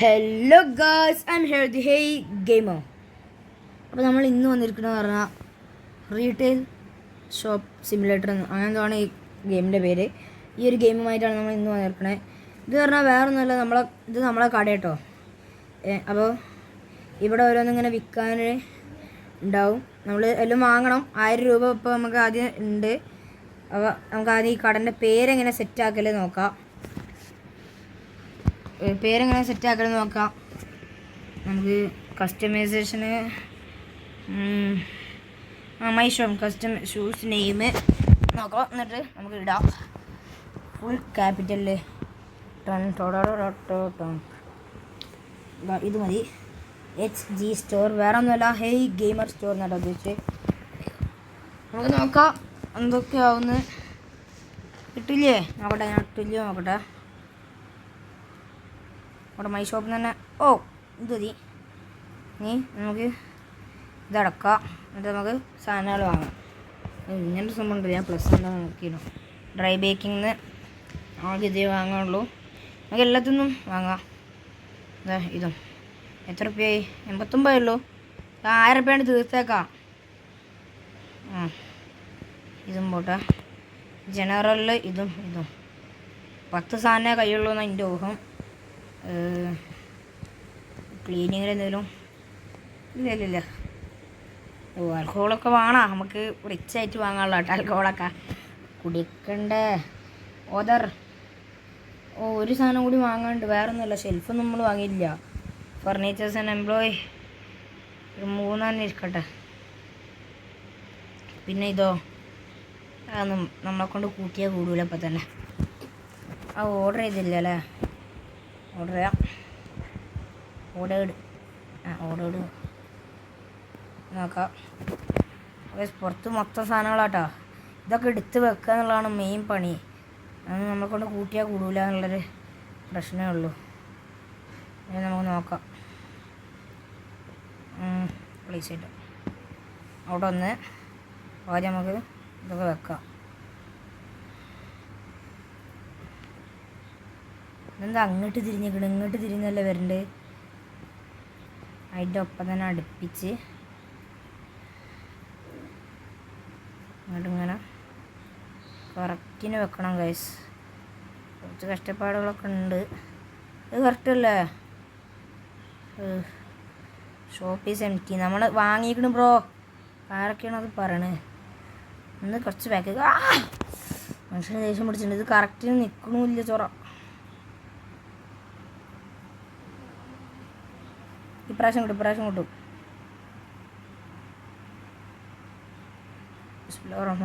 Hello guys, I am here the hey gamer. അപ്പോൾ നമ്മൾ ഇന്ന് വന്നിരിക്കുന്നത് പറഞ്ഞാൽ റീറ്റെയിൽ ഷോപ്പ് സിമുലേറ്റർ അങ്ങനെന്താണ് ഈ ഗെയിമിൻ്റെ പേര്. ഈ ഒരു ഗെയിമുമായിട്ടാണ് നമ്മൾ ഇന്ന് വന്നിരിക്കുന്നത്. ഇത് പറഞ്ഞാൽ വേറെ ഒന്നുമല്ല, നമ്മളെ കട കേട്ടോ. അപ്പോൾ ഇവിടെ ഓരോന്നിങ്ങനെ വിൽക്കാൻ ഉണ്ടാവും. നമ്മൾ എല്ലാം വാങ്ങണം. 1000 രൂപ ഇപ്പോൾ നമുക്ക് ആദ്യം ഉണ്ട്. അപ്പോൾ നമുക്ക് ആദ്യം ഈ കടൻ്റെ പേരെങ്ങനെ സെറ്റാക്കൽ നോക്കാം. പേരെങ്ങനെ സെറ്റാക്കൽ നോക്കാം. നമുക്ക് കസ്റ്റമൈസേഷന് my Shome custom shoes name നോക്കാം. എന്നിട്ട് നമുക്ക് ഇടാം ഫുൾ ക്യാപിറ്റലിൽ ഇത് മതി. HG സ്റ്റോർ, വേറെ ഒന്നുമല്ല, ഹേയ് ഗെയിമർ സ്റ്റോർ എന്നാണ് ഉദ്ദേശിച്ച്. നമുക്ക് നോക്കാം എന്തൊക്കെയാവുന്നു. കിട്ടില്ലേ നോക്കട്ടെ, ഞാൻ ഇട്ടില്ലയോ നോക്കട്ടെ. അവിടെ മൈ ഷോപ്പിൽ തന്നെ ഇത് മതി. ഇനി നമുക്ക് ഇതടക്കാം. എന്നിട്ട് നമുക്ക് സാധനങ്ങൾ വാങ്ങാം. ഇങ്ങനൊരു സംഭവം ഉണ്ട്, ഞാൻ പ്ലസ് എന്താ നോക്കിയിരുന്നു. ഡ്രൈ ബേക്കിംഗ് നമുക്ക് ഇതേ വാങ്ങാനുള്ളൂ. നമുക്ക് എല്ലാത്തിനും വാങ്ങാം. ഇതും എത്ര റുപ്യയായി? 89 ഉള്ളൂ. 1000 റുപ്യാണ് തീർത്തേക്കാം. ഇതും പോട്ടെ. ജനറലിൽ ഇതും 10 സാധനമേ കയ്യുള്ളൂ എന്നാണ് എൻ്റെ ഊഹം. ക്ലീനിങ്ങിൽ എന്തെങ്കിലും ഇല്ല. ആൽക്കഹോളൊക്കെ വേണം, നമുക്ക് റിച്ചായിട്ട് വാങ്ങാനുള്ള കേട്ടോ. ആൽക്കഹോളൊക്കെ കുടിക്കണ്ടേ. ഒരു സാധനം കൂടി വാങ്ങാനുണ്ട്, വേറെ ഒന്നുമില്ല. ഷെൽഫൊന്നും നമ്മൾ വാങ്ങിയില്ല. ഫർണിച്ചേഴ്സ് ആൻഡ് എംപ്ലോയി ഒരു 3 ഇരിക്കട്ടെ. പിന്നെ ഇതോ, അതൊന്നും നമ്മളെ കൊണ്ട് കൂട്ടിയാൽ കൂടൂല. ഇപ്പം തന്നെ ഓർഡർ ചെയ്തില്ല അല്ലേ? ഓർഡർ ചെയ്യാം. ഓർഡർ നോക്കാം. പുറത്ത് മൊത്തം സാധനങ്ങളാട്ടോ. ഇതൊക്കെ എടുത്ത് വെക്കുക എന്നുള്ളതാണ് മെയിൻ പണി. അത് നമ്മളെ കൊണ്ട് കൂട്ടിയാൽ കൂടൂല എന്നുള്ളൊരു പ്രശ്നമേ ഉള്ളൂ. അത് നമുക്ക് നോക്കാം. പ്ലേസ് ചെയ്തിട്ട് അവിടെ ഒന്ന് ആദ്യം നമുക്ക് ഇതൊക്കെ വെക്കാം. ഇതെന്താ അങ്ങോട്ട് തിരിഞ്ഞിരിക്കണം? ഇങ്ങോട്ട് തിരിഞ്ഞല്ലേ വരണ്ട്. അതിൻ്റെ ഒപ്പം തന്നെ അടുപ്പിച്ച് ഇങ്ങനെ കറക്റ്റിന് വെക്കണം ഗൈസ്. കുറച്ച് കഷ്ടപ്പാടുകളൊക്കെ ഉണ്ട്. ഇത് കറക്റ്റല്ലേ? Shop is empty. നമ്മൾ വാങ്ങിക്കണം ബ്രോ. ആരൊക്കെയാണ് അത് പറയണേ? ഒന്ന് കുറച്ച് ബാക്ക്. മനുഷ്യന് ദേഷ്യം പിടിച്ചിട്ടുണ്ട്. ഇത് കറക്റ്റിന് നിൽക്കണമില്ല ചൊറ. ഇപ്രാവശ്യം കിട്ടും.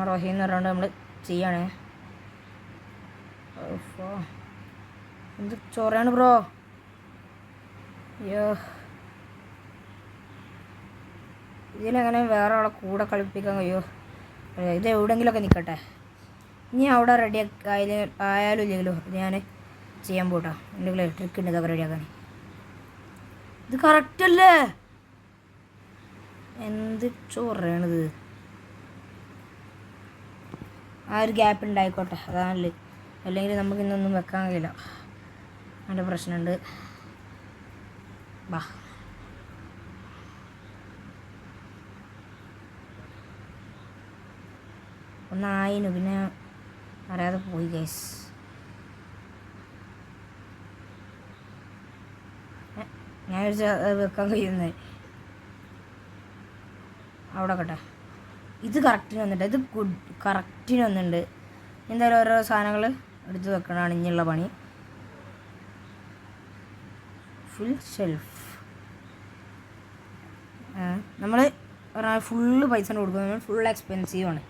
റഹീം എന്ന് പറഞ്ഞുകൊണ്ട് നമ്മൾ ചെയ്യണേ. എന്ത് ചൊറയാണ് ബ്രോ. അയ്യോ, ഇതിലെങ്ങനെ വേറെ ആളെ കൂടെ കളിപ്പിക്കാൻ കഴിയുമോ? ഇത് എവിടെയെങ്കിലുമൊക്കെ നിൽക്കട്ടെ. ഇനി അവിടെ റെഡി ആയാലും ഇല്ലെങ്കിലോ ഇത് ഞാൻ ചെയ്യാൻ പോട്ടോ. എന്തെങ്കിലും ട്രിക്ക് ഉണ്ട് ഇതൊക്കെ റെഡിയാക്കാൻ. ഇത് കറക്റ്റല്ലേ? എന്ത് ചോറാണിത്? ആ ഒരു ഗ്യാപ്പ് ഉണ്ടായിക്കോട്ടെ, അതാണല്ലേ. അല്ലെങ്കിൽ നമുക്ക് ഇന്നൊന്നും വെക്കാൻ കഴിയില്ല. അതിൻ്റെ പ്രശ്നമുണ്ട്. ബാ, ഒന്നായിനു പിന്നെ അറിയാതെ പോയി ഗൈസ്. ഞാൻ വെക്കാൻ കഴിയുന്നത് അവിടെ കേട്ടെ. ഇത് കറക്റ്റിന് വന്നിട്ട്, ഇത് കറക്റ്റിന് വന്നിട്ടുണ്ട്. എന്തായാലും ഓരോ സാധനങ്ങൾ എടുത്ത് വെക്കണതാണ് ഇനിയുള്ള പണി. ഫുൾ ഷെൽഫ് നമ്മൾ പറഞ്ഞാൽ ഫുള്ള് പൈസ കൊടുക്കുന്നത് ഫുൾ എക്സ്പെൻസീവാണ്.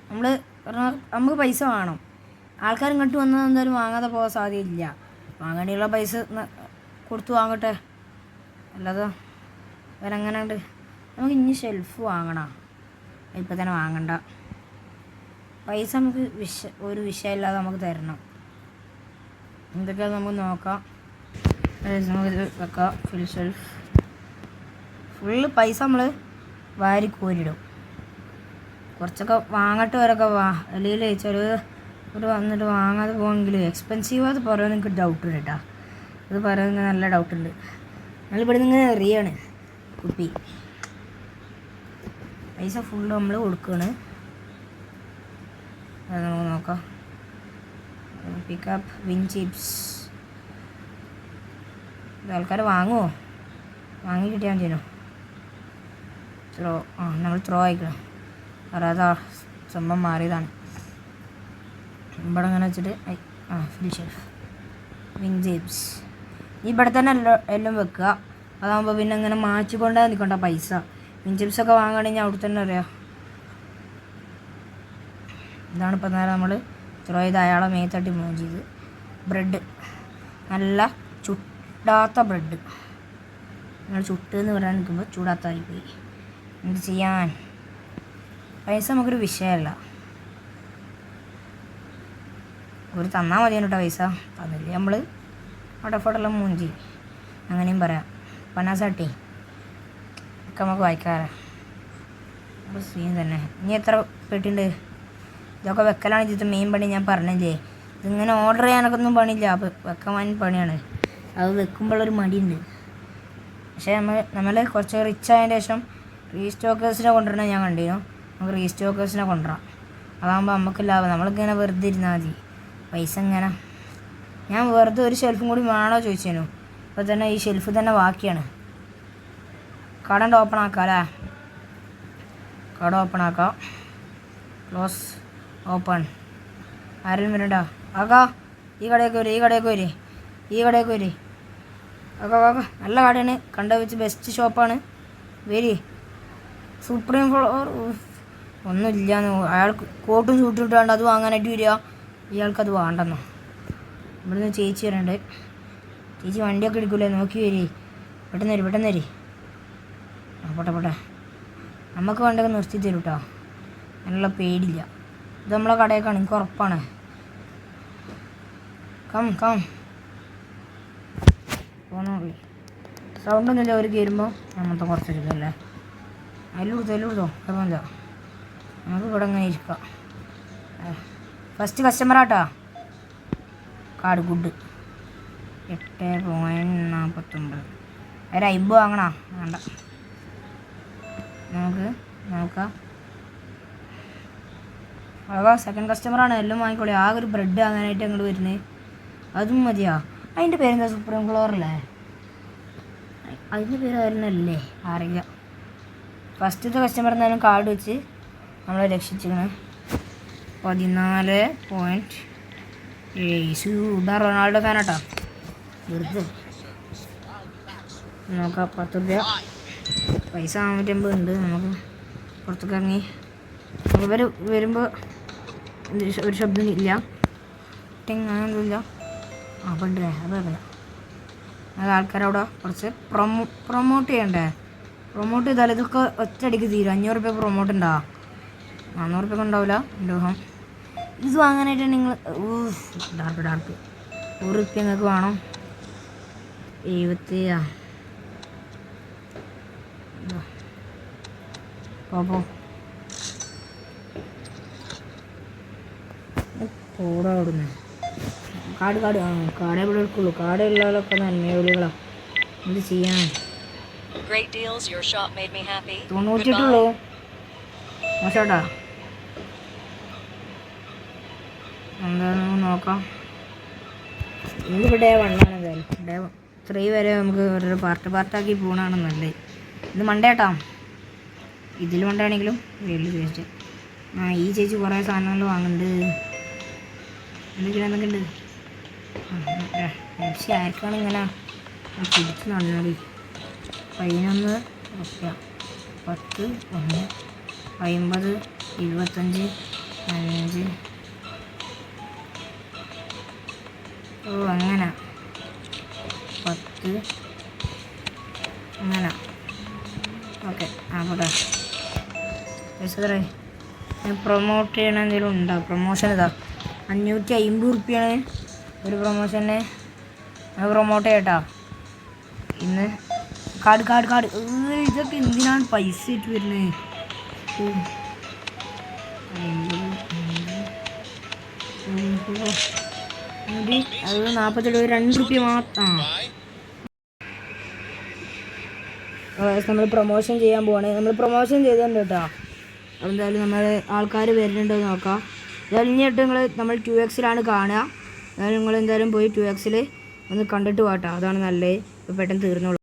നമ്മൾ പറഞ്ഞാൽ നമുക്ക് പൈസ വേണം. ആൾക്കാർ ഇങ്ങോട്ട് വന്നാൽ എന്തായാലും വാങ്ങാതെ പോകാൻ സാധ്യതയില്ല. വാങ്ങാനുള്ള പൈസ കൊടുത്ത് വാങ്ങട്ടെ, അല്ലാതെ വേറെ എങ്ങനെ ഉണ്ട്. നമുക്ക് ഇനി ഷെൽഫ് വാങ്ങണം. ഇപ്പം തന്നെ വാങ്ങണ്ട. പൈസ നമുക്ക് ഒരു വിഷയമില്ലാതെ നമുക്ക് തരണം. എന്തൊക്കെയാണ് നമുക്ക് നോക്കാം. നമുക്കിത് വെക്കാം. ഫുൾ ഷെൽഫ് ഫുള്ള് പൈസ നമ്മൾ വാരി കോരിടും. കുറച്ചൊക്കെ വാങ്ങട്ടെ വരൊക്കെ അല്ലെങ്കിൽ ചിലവ് ഒരു വന്നിട്ട് വാങ്ങാതെ പോകണമെങ്കിൽ എക്സ്പെൻസീവാത് പറയുമെന്ന് എനിക്ക് ഡൗട്ട് ഉണ്ട് കേട്ടോ. അത് പറയുന്നത് നല്ല ഡൗട്ടുണ്ട്. നമ്മളിവിടെ നിന്ന് ഇങ്ങനെ എറിയാണ് കുപ്പി. പൈസ ഫുള്ള് നമ്മൾ കൊടുക്കുകയാണ്. അത് നമുക്ക് നോക്കാം. Pickup win chips. ഇത് ആൾക്കാർ വാങ്ങുമോ? വാങ്ങി കിട്ടിയാൽ മതിയോ? ത്രോ. നമ്മൾ ത്രോ ആയിക്കണം. കാരണം അതാ സംഭവം മാറിയതാണ്. ഇവിടെ അങ്ങനെ വെച്ചിട്ട് ഫിൽ ഷെൽഫ് വിൻ ചിപ്സ്. ഇവിടെ തന്നെ എല്ലാം വെക്കുക. അതാകുമ്പോൾ പിന്നെ ഇങ്ങനെ മാറ്റിക്കൊണ്ടേ നിൽക്കണ്ട പൈസ. വിൻ ചിപ്സൊക്കെ വാങ്ങുകയാണെങ്കിൽ അവിടെ തന്നെ അറിയാം. ഇതാണ് ഇപ്പം നേരം നമ്മൾ ത്രോ ചെയ്ത് അയാളെ മേത്തട്ടി മൂവ് ചെയ്ത്. ബ്രെഡ്, നല്ല ചുടാത്ത ബ്രെഡ്. നിങ്ങൾ ചുട്ടെന്ന് പറയാൻ നിൽക്കുമ്പോൾ ചൂടാത്തായി പോയി. എന്ത് ചെയ്യാൻ? പൈസ നമുക്കൊരു വിഷയമല്ല. ഒരു തന്നാൽ മതിയാണ് കേട്ടോ പൈസ. തന്നില്ലേ നമ്മൾ ഫോട്ടെല്ലാം മൂഞ്ചി. അങ്ങനെയും പറയാം. പനാസാട്ടി ഒക്കെ നമുക്ക് വായിക്കാറ്. അപ്പോൾ സീൻ തന്നെ. ഇനി എത്ര പെട്ടിണ്ട്? ഇതൊക്കെ വെക്കലാണ് ഇതിൻ്റെ മെയിൻ പണി. ഞാൻ പറഞ്ഞില്ലേ, ഇതിങ്ങനെ ഓർഡർ ചെയ്യാനൊക്കെ ഒന്നും പണിയില്ല. അപ്പോൾ വെക്കാൻ പണിയാണ്. അത് വെക്കുമ്പോഴൊരു മടിയുണ്ട്. പക്ഷേ നമ്മൾ കുറച്ച് റിച്ച് ആയതിന് ശേഷം റീസ്റ്റോക്കേഴ്സിനെ കൊണ്ടുവരണം. ഞാൻ കണ്ടിരുന്നു. നമുക്ക് റീസ്റ്റോക്കേഴ്സിനെ കൊണ്ടുവരാം. അതാകുമ്പോൾ നമുക്ക് ലാഭം. നമ്മളിങ്ങനെ വെറുതെ ഇരുന്നാൽ മതി. പൈസ ഇങ്ങനെ ഞാൻ വെറുതെ ഒരു ഷെൽഫും കൂടി വേണോ ചോദിച്ചേനു. അപ്പോൾ തന്നെ ഈ ഷെൽഫ് തന്നെ ബാക്കിയാണ്. കടണ്ട് ഓപ്പൺ ആക്കാം അല്ലേ? കട ഓപ്പൺ ആക്കാം. Close, open. ആരെങ്കിലും വരണ്ട. ആക്കാ ഈ കടയൊക്കെ വരും, ഈ കടയൊക്കെ വരും, ഈ കടയൊക്കെ വരും. ആക്കാ ആക്കാ നല്ല കടയാണ്. കണ്ട വെച്ച് ബെസ്റ്റ് ഷോപ്പാണ്. വരി. സുപ്രീം ഫ്ലോർ ഒന്നുമില്ലാന്ന്. അയാൾക്ക് കോട്ടും സൂട്ടും ഇട്ടാണ്ട് അത് വാങ്ങാനായിട്ട് വരിക. ഇയാൾക്കത് വേണ്ടെന്നോ. ഇവിടുന്ന് ചേച്ചി വരണ്ട്. ചേച്ചി വണ്ടിയൊക്കെ എടുക്കൂലേ? നോക്കി വരി. പെട്ടെന്ന് വരി, പെട്ടെന്ന് വരി. പോട്ടെ. നമുക്ക് വേണ്ടൊക്കെ നിർത്തി തരും കേട്ടോ. നല്ല പേടില്ല. ഇത് നമ്മളെ കടയൊക്കെയാണ്, എനിക്ക് ഉറപ്പാണ്. കം പോന്നോളി. സൗണ്ടൊന്നുമില്ല. ഒരു കയറുമ്പോൾ ഞാൻ മൊത്തം കുറച്ചെടുക്കല്ലേ. അതിലെടുത്തോ കുഴപ്പമില്ല. നമുക്ക് ഇവിടെ അങ്ങനെ ഇരിക്കാം. ഫസ്റ്റ് കസ്റ്റമറാട്ടാ. Card good. 8.49. ഒരു 50 വാങ്ങണോ? വേണ്ട. നമുക്ക് നോക്കാം. അതാ സെക്കൻഡ് കസ്റ്റമറാണ്. എല്ലാം വാങ്ങിക്കോളി. ആകെ ഒരു ബ്രെഡ് വാങ്ങാനായിട്ട് അങ്ങോട്ട് വരുന്നത്. അതും മതിയാ. അതിൻ്റെ പേരെന്താ? സുപ്രീം ഫ്ലോറല്ലേ? അതിൻ്റെ പേര് ആയിരുന്നല്ലേ? അറിയില്ല. ഫസ്റ്റത്തെ കസ്റ്റമർ എന്നാലും കാർഡ് വെച്ച് നമ്മളെ രക്ഷിച്ചിരിക്കണേ. 14.7. ഇതാ റൊണാൾഡോ ഫാനാട്ടോ. വെറുതെ നോക്കാം. 10 രൂപ പൈസ 450 ഉണ്ട്. നമുക്ക് പുറത്തേക്ക് ഇറങ്ങി ഇവർ വരുമ്പോൾ ഒരു ശബ്ദം ഇല്ല. അങ്ങനെയൊന്നുമില്ല. പണ്ടേ അത് അറിയാം. അത് ആൾക്കാരവിടെ കുറച്ച് പ്രൊമോട്ട് ചെയ്യണ്ടേ? പ്രൊമോട്ട് ചെയ്താൽ ഇതൊക്കെ ഒറ്റയടിക്ക് തീരും. 500 രൂപ പ്രൊമോട്ട് ഉണ്ടാവും. 400 രൂപ ഉണ്ടാവില്ല എൻ്റെ ഊഹം. ഇത് വാങ്ങാനായിട്ട് നിങ്ങൾ ഡാർക്ക് 100 രൂപ നിങ്ങൾക്ക് വേണം. 70 പോ പോടാ അവിടുന്ന്. കാട് കാട് ഇവിടെ എടുക്കുള്ളൂ. കാടുള്ളവരൊക്കെ നന്മയോളികളാണ്. എന്ത് ചെയ്യാൻ? 98 മോശോട്ടാ. എന്താണെന്ന് നോക്കാം. ഇന്നിവിടെ വണ്ണാണ്. എന്തായാലും ഡേ 3 വരെ നമുക്ക് ഓരോ പാർട്ടാക്കി പോകണമാണ് നല്ലത്. ഇത് മണ്ടേട്ടാ. ഇതിൽ മണ്ടാണെങ്കിലും വെയിൽ വേസ്റ്റ്. ഈ ചേച്ചി കുറേ സാധനങ്ങൾ വാങ്ങുന്നുണ്ട്. എന്തൊക്കെ ഉണ്ട്? പക്ഷേ ആർക്കാണ് ഇങ്ങനെ പിടിച്ച് നടന്നത്? 11 റുപ്യ, 10, 1, 50, 25, 5. അങ്ങനെ 10 അങ്ങനെ. ഓക്കെ. പോട്ടെ. പൈസ എത്ര? ഞാൻ പ്രൊമോട്ട് ചെയ്യണ എന്തെങ്കിലും ഉണ്ടോ? പ്രൊമോഷൻ ഇതാ 550 റുപ്യാണ് ഒരു പ്രൊമോഷനെ. അത് പ്രൊമോട്ട് ചെയ്യട്ടാ ഇന്ന്. കാർഡ് ഇതൊക്കെ എന്തിനാണ് പൈസ ഇട്ട് വരുന്നത്? 50, അത് 47 2 രൂപ മാത്രം. നമ്മൾ പ്രൊമോഷൻ ചെയ്യാൻ പോവാണ്. നമ്മൾ പ്രൊമോഷൻ ചെയ്തിട്ടുണ്ട് കേട്ടോ. എന്തായാലും നമ്മൾ ആൾക്കാർ വരുന്നുണ്ടോ നോക്കാം. എന്തായാലും ഇനിയിട്ട് നമ്മൾ 2x കാണുക. അതായത് നിങ്ങൾ എന്തായാലും പോയി 2x ഒന്ന് കണ്ടിട്ട് പോകട്ടോ. അതാണ് നല്ലത്. ഇപ്പോൾ പെട്ടെന്ന് തീർന്നോളൂ.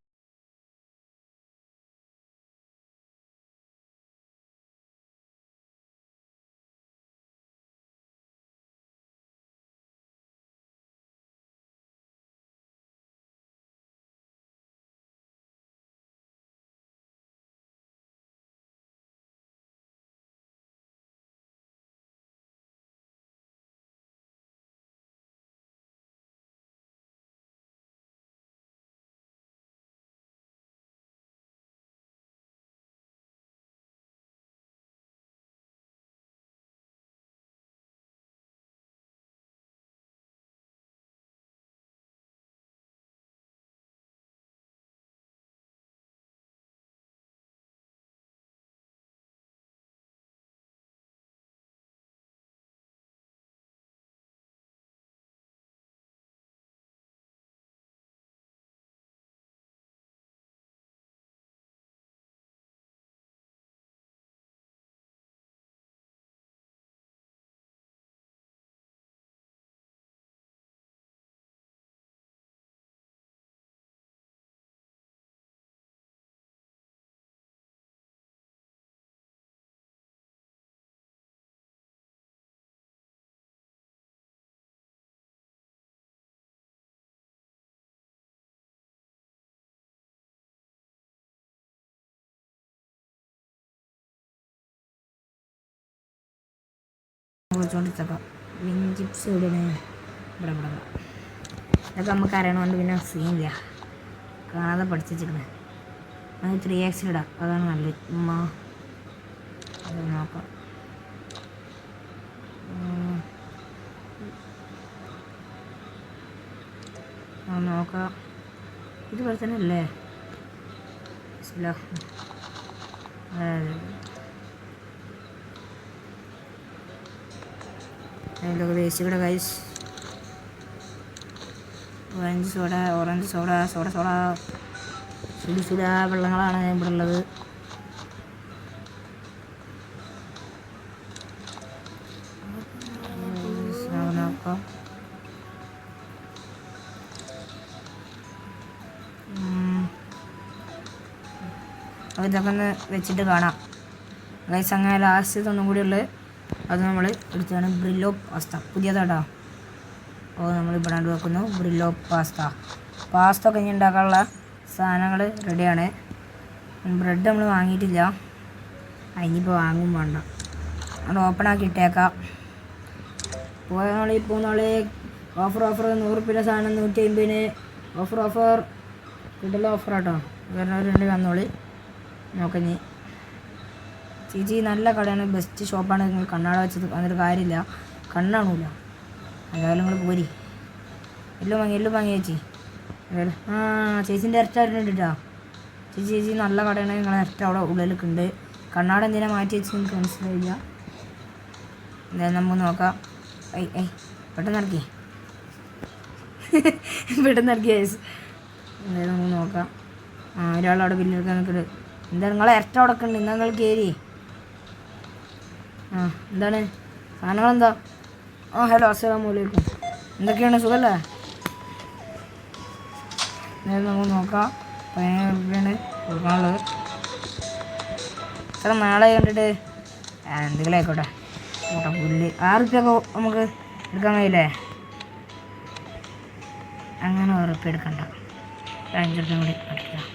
കുറിച്ചുകൊണ്ടിരിക്കാം വിങ് ചിപ്സ് ഇവിടെയാണ്. ഇവിടെ ഇതൊക്കെ നമുക്ക് അറിയണോണ്ട് പിന്നെ സീനില്ല, കാണാതെ പഠിച്ചിരിക്കുന്നത്. അത് 3x ഇടാം, അതാണ് നല്ലത്. അത് നോക്കാം. നോക്കാം, ഇതുപോലെ തന്നെ അല്ലേ? അതിലൊക്കെ വേസ്റ്റ് കൂടെ ഗൈസ്. ഓറഞ്ച് സോഡ സുഡ വെള്ളങ്ങളാണ് ഇവിടെ ഉള്ളത്. നോക്കാം. ഇതൊക്കെ ഒന്ന് വെച്ചിട്ട് കാണാം ഗൈസ്. അങ്ങനെ ലാസ്റ്റ് ഒന്നും കൂടി ഉള്ളത് അത് നമ്മൾ എടുത്താണ് ബ്രില്ലോ പാസ്ത. പുതിയതാട്ടോ. അപ്പോൾ നമ്മൾ ഇവിടെ വെക്കുന്നു ബ്രില്ലോ പാസ്ത ഒക്കെ ഇനി ഉണ്ടാക്കാനുള്ള സാധനങ്ങൾ റെഡിയാണ്. ബ്രെഡ് നമ്മൾ വാങ്ങിയിട്ടില്ല, അതിനിപ്പോൾ വാങ്ങും വേണ്ട. നമ്മൾ ഓപ്പണാക്കി ഇട്ടേക്കാം. ഇപ്പോൾ നാളെ ഓഫർ 100 രൂപയുടെ സാധനം 150 ഓഫർ കിട്ടല ഓഫറാട്ടോ. വരുന്നവരുണ്ട് വന്നോളി. നോക്കഞ്ഞി ചേച്ചി നല്ല കടയാണ്, ബെസ്റ്റ് ഷോപ്പാണ്. നിങ്ങൾ കണ്ണാട വെച്ചത് വന്നിട്ട് കാര്യമില്ല, കണ്ണാണൂല. എന്തായാലും നിങ്ങൾ പോരി. എല്ലാം വാങ്ങി ചേച്ചി. ചേച്ചീൻ്റെ ഇരട്ട വരുന്നുണ്ട് കേട്ടോ. ചേച്ചി നല്ല കടയാണ്, നിങ്ങളെ ഇരട്ട അവിടെ ഉള്ളിലൊക്കെ ഉണ്ട്. കണ്ണാട എന്തിനാ മാറ്റി വെച്ച് എനിക്ക് മനസ്സിലായില്ല. എന്തായാലും നമുക്ക് നോക്കാം. പെട്ടെന്ന് ഇറക്കി എന്തായാലും നമുക്ക് നോക്കാം. ഒരാളവിടെ ബില്ലെടുക്കാൻ നിൽക്കരുത്. എന്താ നിങ്ങളെ ഇരട്ട അവിടെ ഉണ്ട്, എന്നാൽ നിങ്ങൾ കയറി. എന്താണ് സാധനങ്ങളെന്താ? ഹലോ അസ്സലാമലൈക്കും. എന്തൊക്കെയാണ്, സുഖമല്ലേ? നമുക്ക് നോക്കാം. 15 രൂപയാണ് കൊടുക്കാനുള്ളത്. ഇത്ര നാളെ കണ്ടിട്ട് എന്തെങ്കിലും ആയിക്കോട്ടെ. പുല്ല് 6 രൂപയൊക്കെ നമുക്ക് എടുക്കാൻ കഴിയില്ലേ? അങ്ങനെ 6 രൂപ എടുക്കണ്ട, 5 രൂപ കൂടി അടിക്കാം.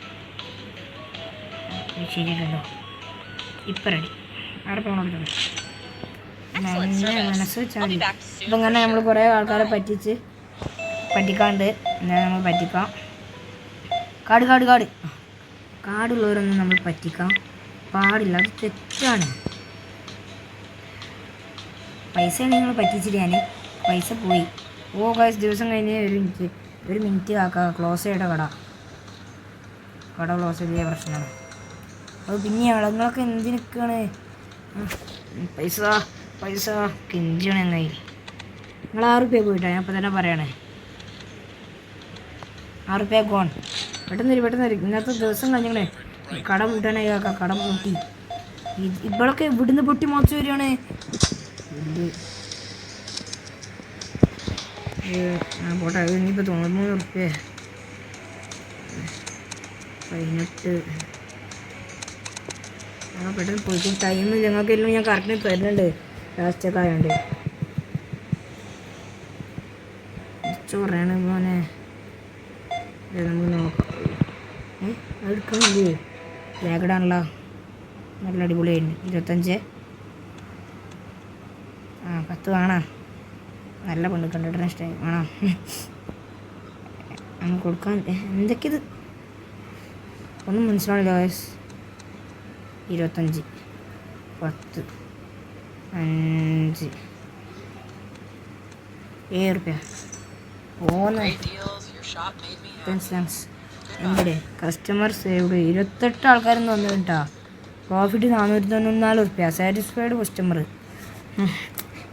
ശരിയല്ലോ, ഇപ്പം റെഡി. 6 രൂപ കൊടുത്തത് മനസ്സ് ചാടി. അപ്പം ഇങ്ങനെ നമ്മൾ കുറേ ആൾക്കാരെ പറ്റിക്കാണ്ട് എന്നാൽ നമ്മൾ പറ്റിക്കാം. കാടുള്ളവരൊന്നും നമ്മൾ പറ്റിക്കാൻ പാടില്ല, അത് തെറ്റാണ്. പൈസ നിങ്ങൾ പറ്റിച്ചിട്ട് ഞാൻ പൈസ പോയി. ദിവസം കഴിഞ്ഞ് ഒരു മിനിറ്റ് ആക്കാം. ക്ലോസ് ചെയ്യേണ്ട കട ക്ലോസ് ചെയ്ത പ്രശ്നമാണ്. അത് പിന്നെ നിങ്ങളൊക്കെ എന്തിനൊക്കെയാണ് പൈസ കെഞ്ചാണ്. എന്നായി നിങ്ങൾ 6 റുപ്യ പോയിട്ടാ, ഞാൻ ഇപ്പം തന്നെ പറയണേ. 6 റുപ്യ ഗോൺ. പെട്ടെന്ന് വരും. ഇന്നത്തെ ദിവസം കഴിഞ്ഞേ കടം കൂട്ടാനായി കാക്ക, കടം കൂട്ടി. ഇവളൊക്കെ ഇവിടുന്ന് പൊട്ടി മോച്ച് വരികയാണ്. പോട്ടെ, ഇനിയിപ്പോൾ 93 റുപ്യ 18. പെട്ടെന്ന് പോയിട്ട് ടൈം ഞങ്ങൾക്കെല്ലാം ഞാൻ കറക്റ്റിന് തരുന്നുണ്ട്. ലാസ്റ്റൊക്കെ ആയതുകൊണ്ട് പറയണ മോനെ. നമുക്ക് നോക്കാം. എടുക്കണില്ലേ? ലാഗിടാണല്ലോ. നല്ല അടിപൊളിയായിരുന്നു. 25. 10 വേണം. നല്ല പെണ്ണ് കണ്ടിട്ട് ഇഷ്ടമായി വേണം. അങ്ങ് കൊടുക്കാൻ എന്തൊക്കെയത് ഒന്നും മനസ്സിലാവില്ല. 25, 10, 5, 7 റുപ്യ. എവിടെ കസ്റ്റമർ സേവ്ഡ് 28 ആൾക്കാരൊന്നും വന്നു കേട്ടോ. പ്രോഫിറ്റ് 494 റുപ്യ. Satisfied customer.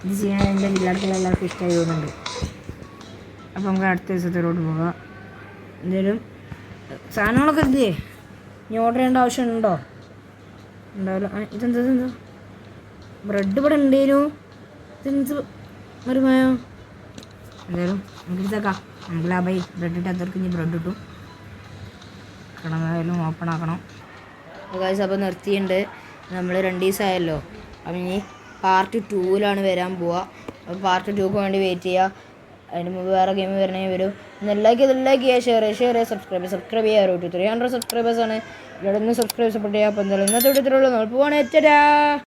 ഇത് ചെയ്യാൻ എൻ്റെ ജില്ലാടത്തിൽ എല്ലാവർക്കും ഇഷ്ടമായി തോന്നുന്നുണ്ട്. അപ്പോൾ നമുക്ക് അടുത്ത ദിവസത്തിലോട്ട് പോകാം. എന്തെങ്കിലും സാധനങ്ങളൊക്കെ ഇല്ലേ? ഇനി ഓർഡർ ചെയ്യേണ്ട ആവശ്യമുണ്ടോ? ഉണ്ടാവില്ല. ഇതെന്താ ബ്രെഡ് ഇവിടെ ഉണ്ടേനു. ഇതെന്ത് മരുമായോ? എന്തായാലും നമുക്ക് ഇതാക്കാം. നമുക്ക് ലാഭമായി. ബ്രെഡ് ഇട്ടാത്തവർക്ക് ഇനി ബ്രെഡ് കിട്ടും. കിടന്നായാലും ഓപ്പൺ ആക്കണം. അപ്പോൾ നിർത്തിയിട്ടുണ്ട്. നമ്മൾ 2 ദിവസമായല്ലോ. അപ്പം ഇനി പാർട്ട് 2ലാണ് വരാൻ പോവുക. അപ്പോൾ പാർട്ട് 2ക്ക് വേണ്ടി വെയിറ്റ് ചെയ്യുക. അതിന് മുമ്പ് വേറെ ഗെയിം വരണമെങ്കിൽ വരും. ലൈക്ക് ചെയ്യുക, ഷെയർ ചെയ്യുക, സബ്സ്ക്രൈബ് ചെയ്യുക. 300 സബ്സ്ക്രൈബേഴ്സാണ്. ഇവിടെ നിന്ന് സബ്സ്ക്രൈബ് സപ്പോർട്ട് ചെയ്യുക. അപ്പോൾ എന്തായാലും ഇന്നത്തെ വീഡിയോ നമ്മൾ പോവാണ്.